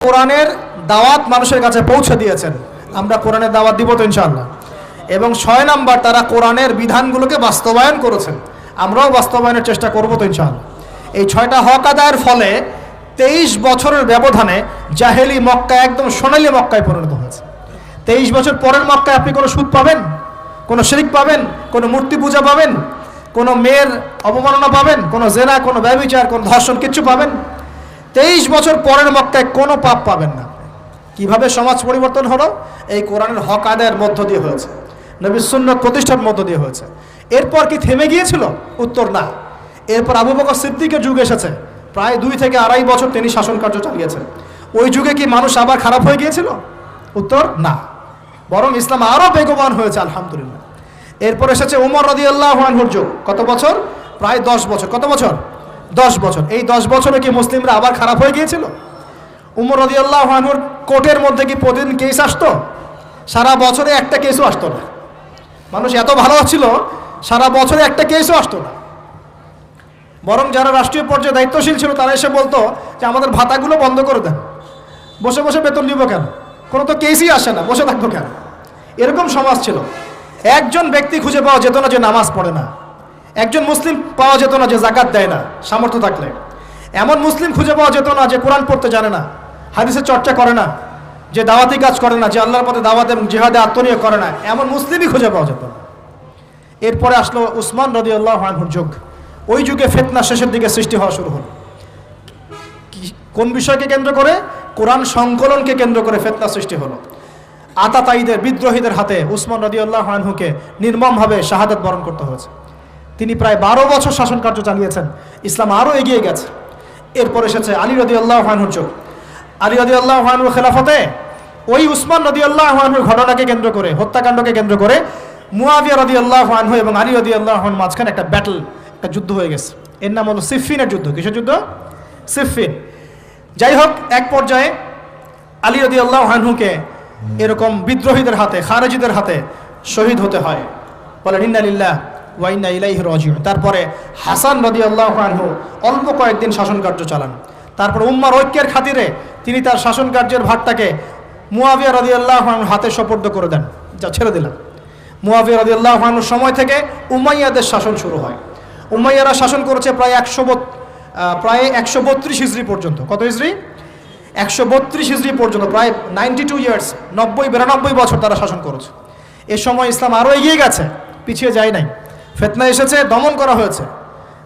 কোরআনের দাওয়াত মানুষের কাছে পৌঁছে দিয়েছেন। আমরা কোরআনের দাওয়াত দিব তো ইনশাআল্লাহ। এবং 6 নাম্বার, তারা কোরআনের বিধানগুলোকে বাস্তবায়ন করেছেন। আমরাও বাস্তবায়নের চেষ্টা করব তো ইনশাআল্লাহ। এই 6টা হক আদায়ের ফলে 23 বছরের ব্যবধানে জাহেলি মক্কা একদম সোনালী মক্কায় পরিণত হয়েছে। 23 বছর পরের মক্কায় আপনি কোনো সুদ পাবেন, কোনো শিরক পাবেন, কোনো মূর্তি পূজা পাবেন, কোনো মেয়ের অবমাননা পাবেন, কোনো জেনা, কোনো ব্যভিচার, কোনো ধর্ষণ, কিচ্ছু পাবেন? 23 বছর পরের মক্কায় কোনো পাপ পাবেন না। কিভাবে সমাজ পরিবর্তন হলো? এই কোরআনের হক আদায়ের মধ্য দিয়ে হয়েছে, নবীর সুন্নাত প্রতিষ্ঠার মধ্য দিয়ে হয়েছে। এরপর কি থেমে গিয়েছিল? উত্তর না। এরপর আবু বকর সিদ্দিকের যুগ এসেছে, প্রায় 2 থেকে 2.5 বছর তিনি শাসন কার্য চালিয়েছেন। ওই যুগে কি মানুষ আবার খারাপ হয়ে গিয়েছিল? উত্তর না, বরং ইসলাম আরও বেগবান হয়েছে আলহামদুলিল্লাহ। এরপর এসেছে উমর রাদিয়াল্লাহু আনহুর যুগ। কত বছর? প্রায় 10 বছর। কত বছর? 10 বছর। এই 10 বছরে কি মুসলিমরা আবার খারাপ হয়ে গিয়েছিল? উমর রাদিয়াল্লাহু আনহুর কোর্টের মধ্যে কি প্রতিদিন কেস আসতো? সারা বছরে একটা কেসও আসতো না। মানুষ এত ভালো ছিল, সারা বছরে একটা কেসও আসতো না। বরং যারা রাষ্ট্রীয় পর্যায়ে দায়িত্বশীল ছিল তারা এসে বলতো যে আমাদের ভাতাগুলো বন্ধ করে দেন, বসে বসে বেতন দিব কেন, কোনো তো কেসই আসে না, বসে থাকবো কেন? এরকম সমাজ ছিল। একজন ব্যক্তি খুঁজে পাওয়া যেত না যে নামাজ পড়ে না, একজন মুসলিম পাওয়া যেত না যে জাকাত দেয় না সামর্থ্য থাকলে, এমন মুসলিম খুঁজে পাওয়া যেত না যে কোরআন পড়তে জানে না, হাদিসের চর্চা করে না, যে দাওয়াতি কাজ করে না, যে আল্লাহর পথে দাওয়াত এবং জিহাদে আত্মনিয়োগ করে না, এমন মুসলিমই খুঁজে পাওয়া যেত না। এরপরে আসলো উসমান রাদিয়াল্লাহু আনহুর যুগ। ওই যুগে ফিতনা শেষের দিকে সৃষ্টি হওয়া শুরু হলো। কোন বিষয়কে কেন্দ্র করে? কোরআন সংকলনকে কেন্দ্র করে ফিতনা সৃষ্টি হলো। আতাতায়ীদের, বিদ্রোহীদের হাতে উসমান রাদিয়াল্লাহু আনহুকে নির্মমভাবে শাহাদাত বরণ করতে হয়েছে। তিনি প্রায় 12 বছর শাসন কার্য চালিয়েছেন। ইসলাম আরও এগিয়ে গেছে। এরপর এসেছে আলী রাদিয়াল্লাহু আনহুর যুগ। আলী রাদিয়াল্লাহু আনহুর খেলাফতে ওই উসমান রাদিয়াল্লাহু আনহুর ঘটনাকে কেন্দ্র করে, হত্যাকাণ্ডকে কেন্দ্র করে মুয়াবিয়া রাদিয়াল্লাহু আনহু এবং আলী রাদিয়াল্লাহু আনহুর মাঝখানে একটা ব্যাটল, একটা যুদ্ধ হয়ে গেছে। এর নাম হলো সিফফিনের যুদ্ধ। কিসের যুদ্ধ? সিফফিন। যাই হোক, এক পর্যায়ে আলী রাদিয়াল্লাহু আনহুকে এরকম বিদ্রোহীদের হাতে, খারেজিদের হাতে শহীদ হতে হয়। বলেন ইন্না লিল্লাহ ওয়া ইন্না ইলাইহি রাজিউন। তারপরে হাসান রাদিয়াল্লাহু আনহু অল্প কয়েকদিন শাসন কার্য চালান। তারপর উম্মার ঐক্যের খাতিরে তিনি তার শাসন কার্যের ভারটাকে মুয়াবিয়া রাদিয়াল্লাহু আনহুর হাতে সোপর্দ করে দেন, যা ছেড়ে দিলাম। মুয়াবিয়া রাদিয়াল্লাহু আনহুর সময় থেকে উমাইয়াদের শাসন শুরু হয়। উমাইয়ারা শাসন করেছে প্রায় 132 হিজরি পর্যন্ত। কত হিজরি? 132 হিজরি পর্যন্ত, প্রায় 92 ইয়ার্স, 90-92 বছর তারা শাসন করেছে। এ সময় ইসলাম আরও এগিয়ে গেছে, পিছিয়ে যায় নাই। ফিতনা এসেছে, দমন করা হয়েছে।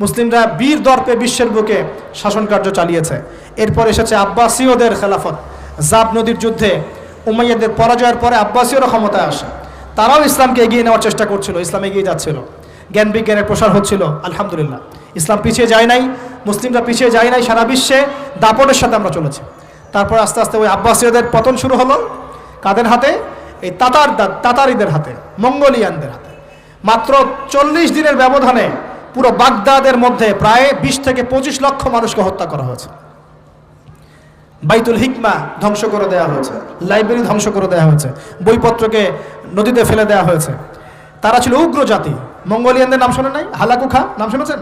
মুসলিমরা বীর দর্পে বিশ্বের বুকে শাসন কার্য চালিয়েছে। এরপর এসেছে আব্বাসীয়দের খেলাফত। জাব নদীর যুদ্ধে উমাইয়াদের পরাজয়ের পরে আব্বাসীয়রা ক্ষমতায় আসে। তারাও ইসলামকে এগিয়ে নেওয়ার চেষ্টা করছিল, ইসলাম এগিয়ে যাচ্ছিল, জ্ঞান বিজ্ঞানের প্রসার হচ্ছিল। আলহামদুলিল্লাহ, ইসলাম পিছিয়ে যায় নাই, মুসলিমরা পিছিয়ে যায় নাই। সারা বিশ্বে দাপটের সাথে আমরা চলেছি। তারপর আস্তে আস্তে ওই আব্বাসীয়দের পতন শুরু হলো। কাদের হাতে? এই তাতারিদের হাতে, মঙ্গোলিয়ানদের হাতে। মাত্র 40 দিনের ব্যবধানে পুরো বাগদাদের মধ্যে প্রায় 20 থেকে 25 লক্ষ মানুষকে হত্যা করা হয়েছে। বাইতুল হিকমা ধ্বংস করে দেওয়া হয়েছে, লাইব্রেরি ধ্বংস করে দেওয়া হয়েছে, বইপত্রকে নদীতে ফেলে দেওয়া হয়েছে। তারা ছিল উগ্র জাতি। মঙ্গোলিয়ানদের নাম শোনেন নাই? হালাকু খান নাম শুনেছেন?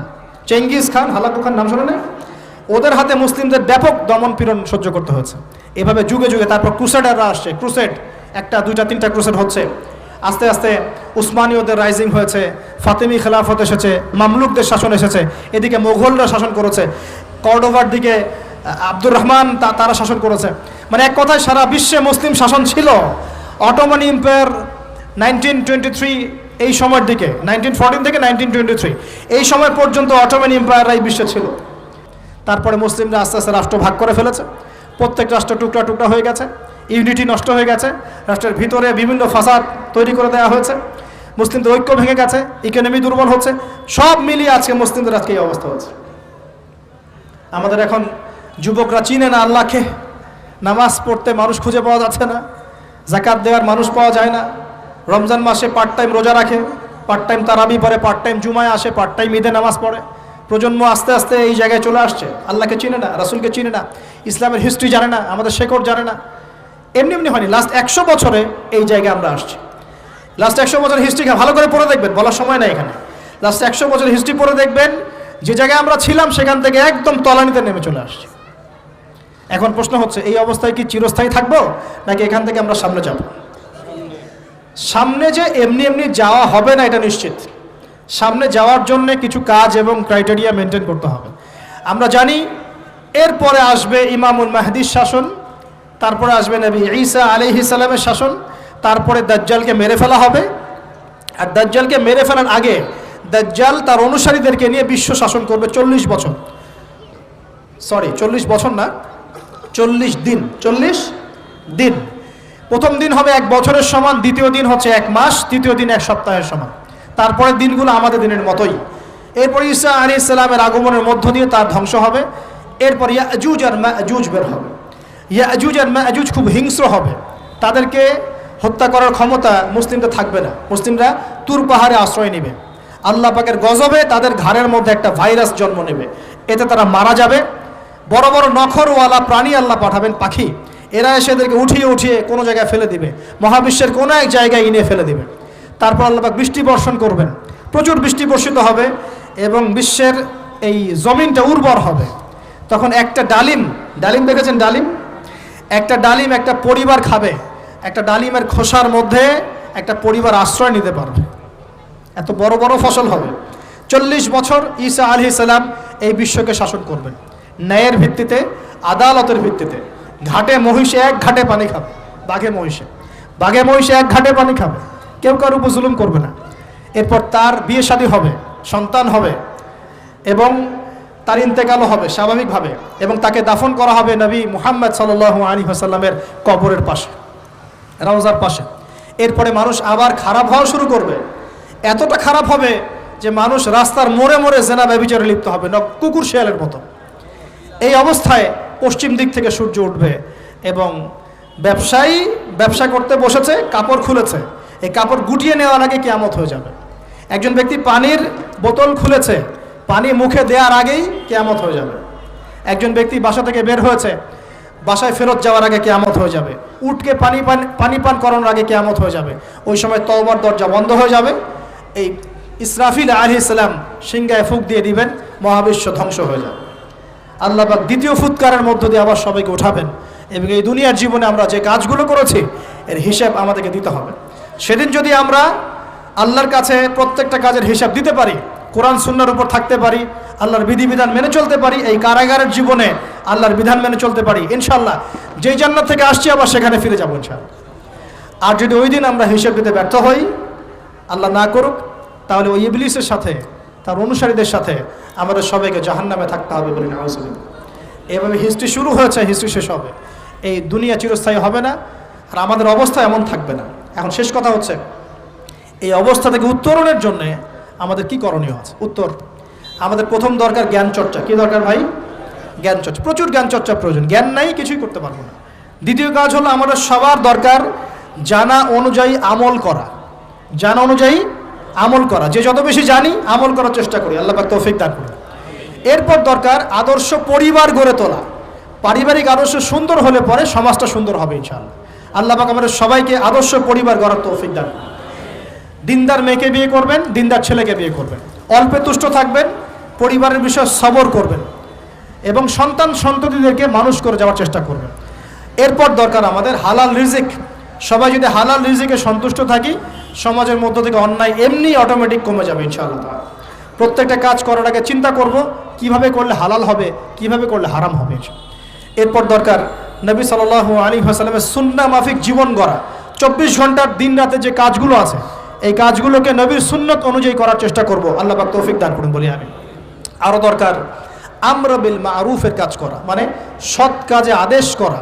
চেঙ্গিস খান, হালাকু খান নাম শোনেন নাই? ওদের হাতে মুসলিমদের ব্যাপক দমন পীড়ন সহ্য করতে হয়েছে। এভাবে যুগে যুগে তারপর ক্রুসেডাররা আসছে। ক্রুসেড 1টা 2টা 3টা ক্রুসেড হচ্ছে। আস্তে আস্তে উসমানীয়দের রাইজিং হয়েছে, ফাতেমি খেলাফত এসেছে, মামলুকদের শাসন এসেছে, এদিকে মোগলরা শাসন করেছে, কর্ডোভার দিকে আব্দুর রহমান তারা শাসন করেছে। মানে এক কথায় সারা বিশ্বে মুসলিম শাসন ছিল। অটোমান এম্পায়ার 1923 এই সময়ের দিকে, 1914 থেকে 1923 এই সময় পর্যন্ত অটোমান এম্পায়াররাই বিশ্বে ছিল। তারপরে মুসলিমরা আস্তে আস্তে রাষ্ট্র ভাগ করে ফেলেছে। প্রত্যেক রাষ্ট্র টুকরা টুকরা হয়ে গেছে, ইউনিটি নষ্ট হয়ে গেছে, রাষ্ট্রের ভিতরে বিভিন্ন ফাসাদ তৈরি করে দেওয়া হয়েছে, মুসলিমদের ঐক্য ভেঙে গেছে, ইকোনমি দুর্বল হচ্ছে। সব মিলিয়ে আজকে মুসলিমদের আজকে এই অবস্থা হচ্ছে। আমাদের এখন যুবকরা চিনে না আল্লাহকে, নামাজ পড়তে মানুষ খুঁজে পাওয়া যাচ্ছে না, জাকাত দেওয়ার মানুষ পাওয়া যায় না। রমজান মাসে পার্ট টাইম রোজা রাখে, পার্ট টাইম তারাবি পড়ে, পার্ট টাইম জুমায় আসে, পার্ট টাইম ঈদে নামাজ পড়ে। প্রজন্ম আস্তে আস্তে এই জায়গায় চলে আসছে। আল্লাহকে চিনে না, রাসূলকে চিনে না, ইসলামের হিস্ট্রি জানে না, আমাদের শেকড় জানে না। এমনি এমনি হয়নি, লাস্ট 100 বছরে এই জায়গায় আমরা আসছি। লাস্ট 100 বছরের হিস্ট্রি ভালো করে পড়ে দেখবেন, বলার সময় নেই এখানে। লাস্ট 100 বছরের হিস্ট্রি পড়ে দেখবেন যে জায়গায় আমরা ছিলাম সেখান থেকে একদম তলানিতে নেমে চলে আসছি। এখন প্রশ্ন হচ্ছে, এই অবস্থায় কি চিরস্থায়ী থাকবো নাকি এখান থেকে আমরা সামনে যাব? সামনে যে এমনি এমনি যাওয়া হবে না এটা নিশ্চিত। সামনে যাওয়ার জন্য কিছু কাজ এবং ক্রাইটেরিয়া মেনটেন করতে হবে। আমরা জানি এরপরে আসবে ইমামুল মাহদির শাসন, তারপরে আসবে নবী ঈসা আলাইহিস সালামের শাসন, তারপরে দাজ্জালকে মেরে ফেলা হবে। আর দাজ্জালকে মেরে ফেলার আগে দাজ্জাল তার অনুসারীদেরকে নিয়ে বিশ্ব শাসন করবে 40 বছর। 40 বছর না, 40 দিন। 40 দিন। প্রথম দিন হবে 1 বছরের সমান, দ্বিতীয় দিন হচ্ছে 1 মাস, তৃতীয় দিন 1 সপ্তাহের সমান। তারপরের দিনগুলো আমাদের দিনের মতোই। এরপর ঈসা আলাইহিস সালামের আগমনের মধ্য দিয়ে তার ধ্বংস হবে। এরপর ইয়াজুজ আর মাজুজ বের হবে। ইয়াজুজ আর মাজুজ খুব হিংস্র হবে, তাদেরকে হত্যা করার ক্ষমতা মুসলিমদের থাকবে না। মুসলিমরা তুর পাহাড়ে আশ্রয় নেবে। আল্লাহ পাকের গজবে তাদের ঘাড়ের মধ্যে একটা ভাইরাস জন্ম নেবে, এতে তারা মারা যাবে। বড় বড় নখরওয়ালা প্রাণী আল্লাহ পাঠাবেন, পাখি, এরা এসে এদেরকে উঠিয়ে উঠিয়ে কোনো জায়গায় ফেলে দিবে, মহাবিশ্বের কোনো এক জায়গায় এনে ফেলে দিবে। তারপর আল্লাহ পাক বৃষ্টি বর্ষণ করবেন, প্রচুর বৃষ্টি বর্ষিত হবে এবং বিশ্বের এই জমিনটা উর্বর হবে। তখন একটা ডালিম দেখেছেন ডালিম? একটা ডালিম একটা পরিবার খাবে। একটা ডালিমের খোসার মধ্যে একটা পরিবার আশ্রয় নিতে পারবে, এত বড় বড় ফসল হবে। 40 বছর ঈসা আলাইহিস সালাম এই বিশ্বকে শাসন করবেন ন্যায়ের ভিত্তিতে, আদালতের ভিত্তিতে। ঘাটে মহিষে 1 ঘাটে পানি খাবে, বাঘে মহিষে 1 ঘাটে পানি খাবে, কেউ কার উপর জুলুম করবে না। এরপর তার বিয়ে শাদী হবে, সন্তান হবে এবং তার ইন্তেকালও হবে স্বাভাবিকভাবে, এবং তাকে দাফন করা হবে নবী মুহাম্মদ সাল্লাল্লাহু আলাইহি ওয়াসাল্লামের কবরের পাশে, রওজার পাশে। এরপরে মানুষ আবার খারাপ হওয়া শুরু করবে, এতটা খারাপ হবে যে মানুষ রাস্তার মোড়ে মোড়ে জেনা ব্যভিচারে লিপ্ত হবে, কুকুর শিয়ালের মতো। এই অবস্থায় পশ্চিম দিক থেকে সূর্য উঠবে এবং ব্যবসায়ী ব্যবসা করতে বসেছে, কাপড় খুলেছে, এই কাপড় গুটিয়ে নেওয়ার আগে কিয়ামত হয়ে যাবে। একজন ব্যক্তি পানির বোতল খুলেছে, পানি মুখে দেওয়ার আগেই কিয়ামত হয়ে যাবে। একজন ব্যক্তি বাসা থেকে বের হয়েছে, বাসায় ফেরত যাওয়ার আগে কিয়ামত হয়ে যাবে। উঠকে পানি পান করানোর আগে কিয়ামত হয়ে যাবে। ওই সময় তওবার দরজা বন্ধ হয়ে যাবে। এই ইসরাফিল আলাইহিস সালাম সিংহায় ফুঁক দিয়ে দিবেন, মহাবিশ্ব ধ্বংস হয়ে যাবে। আল্লাহ পাক দ্বিতীয় ফুৎকারের মধ্য দিয়ে আবার সবাইকে উঠাবেন এবং এই দুনিয়ার জীবনে আমরা যে কাজগুলো করেছি এর হিসাব আমাদেরকে দিতে হবে। সেদিন যদি আমরা আল্লাহর কাছে প্রত্যেকটা কাজের হিসাব দিতে পারি, কোরআন সুন্নাহর উপর থাকতে পারি, আল্লাহর বিধিবিধান মেনে চলতে পারি, এই কারাগারের জীবনে আল্লাহর বিধান মেনে চলতে পারি, ইনশাআল্লাহ যেই জান্নাত থেকে আসছি আবার সেখানে ফিরে যাবো ইনশাআল্লাহ। আর যদি ওই দিন আমরা হিসাব দিতে ব্যর্থ হই, আল্লাহ না করুক, তাহলে ওই ইবলিসের সাথে, তার অনুসারীদের সাথে আমাদের সবাইকে জাহান্নামে থাকতে হবে বলে নাউজুবিল্লাহ। এভাবে হিস্ট্রি শুরু হয়েছে, হিস্ট্রি শেষ হবে। এই দুনিয়া চিরস্থায়ী হবে না, আর আমাদের অবস্থা এমন থাকবে না। এখন শেষ কথা হচ্ছে, এই অবস্থা থেকে উত্তরণের জন্য আমাদের কি করণীয় আছে? উত্তর, আমাদের প্রথম দরকার জ্ঞান চর্চা। কি দরকার ভাই? জ্ঞান চর্চা, প্রচুর জ্ঞান চর্চা প্রয়োজন। জ্ঞান নাই কিছুই করতে পারবো না। দ্বিতীয় কাজ হলো আমাদের সবার দরকার জানা অনুযায়ী আমল করা। জানা অনুযায়ী আমল করা, যে যত বেশি জানি আমল করার চেষ্টা করি, আল্লাহ পাক তৌফিক দান করুন। এরপর দরকার আদর্শ পরিবার গড়ে তোলা। পারিবারিক আদর্শ সুন্দর হলে পরে সমাজটা সুন্দর হবে ইনশাআল্লাহ। আল্লাহ পাক আমাদের সবাইকে আদর্শ পরিবার গড়ার তৌফিক দান করুন। দিনদার মেয়েকে বিয়ে করবেন, দিনদার ছেলেকে বিয়ে করবেন, অল্পে তুষ্ট থাকবেন, পরিবারের বিষয়ে সবর করবেন এবং সন্তান সন্ততিদেরকে মানুষ করে যাওয়ার চেষ্টা করবেন। এরপর দরকার আমাদের হালাল রিজিক। সবাই যদি হালাল রিজিকে সন্তুষ্ট থাকি, সমাজের মধ্য থেকে অন্যায় এমনি অটোমেটিক কমে যাবে ইনশাআল্লাহ। প্রত্যেকটা কাজ করার আগে চিন্তা করব কিভাবে করলে হালাল হবে, কিভাবে করলে হারাম হবে। এরপর দরকার নবী সাল্লাল্লাহু আলাইহি ওয়াসাল্লামের সুন্নাহ মাফিক জীবন গড়া। 24 ঘন্টার দিন রাতে যে কাজগুলো আছে, এই কাজগুলোকে নবীর সুন্নত অনুযায়ী করার চেষ্টা করব। আল্লাহ পাক তৌফিক দান করুন বলি আমি। আরও দরকার আমর বিল মারুফের কাজ করা, মানে সৎ কাজে আদেশ করা।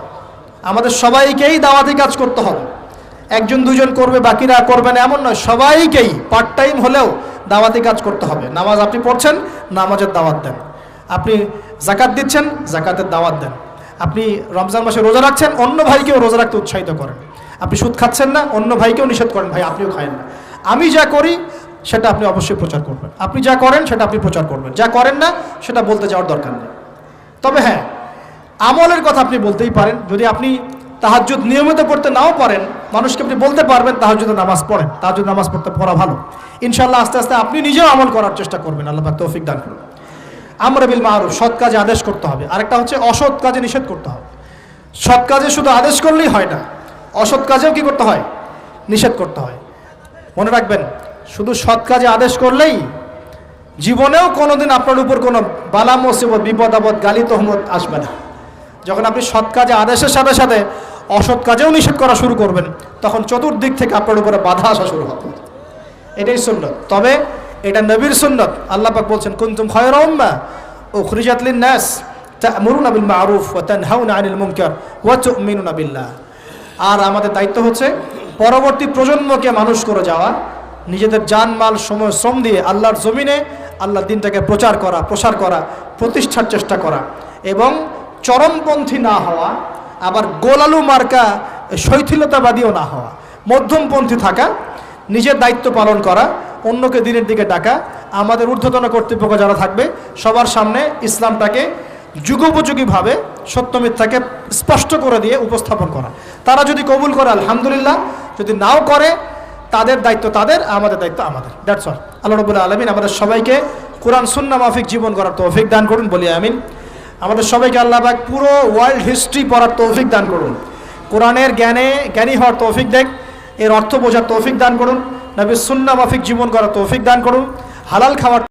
আমাদের সবাইকেই দাওয়াতি কাজ করতে হবে। একজন দুজন করবে, বাকিরা করবে না এমন নয়, সবাইকেই পার্ট টাইম হলেও দাওয়াতি কাজ করতে হবে। নামাজ আপনি পড়ছেন, নামাজের দাওয়াত দেন। আপনি জাকাত দিচ্ছেন, জাকাতের দাওয়াত দেন। আপনি রমজান মাসে রোজা রাখছেন, অন্য ভাইকেও রোজা রাখতে উৎসাহিত করেন। আপনি সুদ খাচ্ছেন না, অন্য ভাইকেও নিষেধ করেন, ভাই আপনিও খায়েন না। আমি যা করি সেটা আপনি অবশ্যই প্রচার করবেন, আপনি যা করেন সেটা আপনি প্রচার করবেন, যা করেন না সেটা বলতে যাওয়ার দরকার নেই। তবে হ্যাঁ, আমলের কথা আপনি বলতেই পারেন। যদি আপনি তাহাজ্জুদ নিয়মিত পড়তে নাও পারেন, মানুষকে আপনি বলতে পারবেন তাহাজ্জুদ নামাজ পড়েন, তাহাজ্জুদ নামাজ পড়া ভালো। ইনশাআল্লাহ আস্তে আস্তে আপনি নিজেও আমল করার চেষ্টা করবেন। আল্লাহ পাক তৌফিক দান করুন। আমর বিল মারুফ, সৎ কাজে আদেশ করতে হবে। আরেকটা হচ্ছে অসৎ কাজে নিষেধ করতে হবে। সৎ কাজে শুধু আদেশ করলেই হয় না, অসৎ কাজেও কি করতে হয়? নিষেধ করতে হয়। মনে রাখবেন, শুধু সৎ কাজে আদেশ করলেই জীবনেও কোনোদিন আপনার উপর কোনো বালা মুসিবত, বিপদ আপদ, গালি তহমত আসবে না। যখন আপনি সৎ কাজে আদেশের সাথে সাথে অসৎ কাজেও নিষেধ করা শুরু করবেন, তখন চতুর্দিক থেকে আপনার উপরে বাধা আসা শুরু হবে। এটাই সুন্নত। তবে এটা নবীর সুন্নত। আল্লাহ পাক বলছেন, কুনতুম খায়রা উম্মাহ উখরিজাত লিন-নাস তা'মুরুনা বিল মা'রুফ ওয়া তানহাউনা আনিল মুনকার ওয়া তু'মিনুনা বিল্লাহ। আর আমাদের দায়িত্ব হচ্ছে পরবর্তী প্রজন্মকে মানুষ করে যাওয়া, নিজেদের জানমাল সময় শ্রম দিয়ে আল্লাহর জমিনে আল্লাহর দিনটাকে প্রচার করা, প্রসার করা, প্রতিষ্ঠার চেষ্টা করা, এবং চরমপন্থী না হওয়া, আবার গোলালু মার্কা শৈথিলতাবাদীও না হওয়া, মধ্যমপন্থী থাকা, নিজের দায়িত্ব পালন করা, অন্যকে দিনের দিকে ডাকা। আমাদের ঊর্ধ্বতন কর্তৃপক্ষ যারা থাকবে সবার সামনে ইসলামটাকে যুগোপযোগীভাবে সত্য মিথ্যাকে স্পষ্ট করে দিয়ে উপস্থাপন করা। তারা যদি কবুল করে আলহামদুলিল্লাহ, যদি নাও করে তাদের দায়িত্ব তাদের, আমাদের দায়িত্ব আমাদের। That's all. আল্লাহ রাব্বুল আলামিন আমাদের সবাইকে কোরআন সুন্নাহ মাফিক জীবন করার তৌফিক দান করুন, বলি আমিন। আমাদের সবাইকে আল্লাহ পাক পুরো ওয়ার্ল্ড হিস্ট্রি পড়ার তৌফিক দান করুন, কোরআনের জ্ঞানী হওয়ার তৌফিক দেখ, এর অর্থ বোঝার তৌফিক দান করুন, নবীর সুন্নাহ মাফিক জীবন করার তৌফিক দান করুন, হালাল খাওয়ার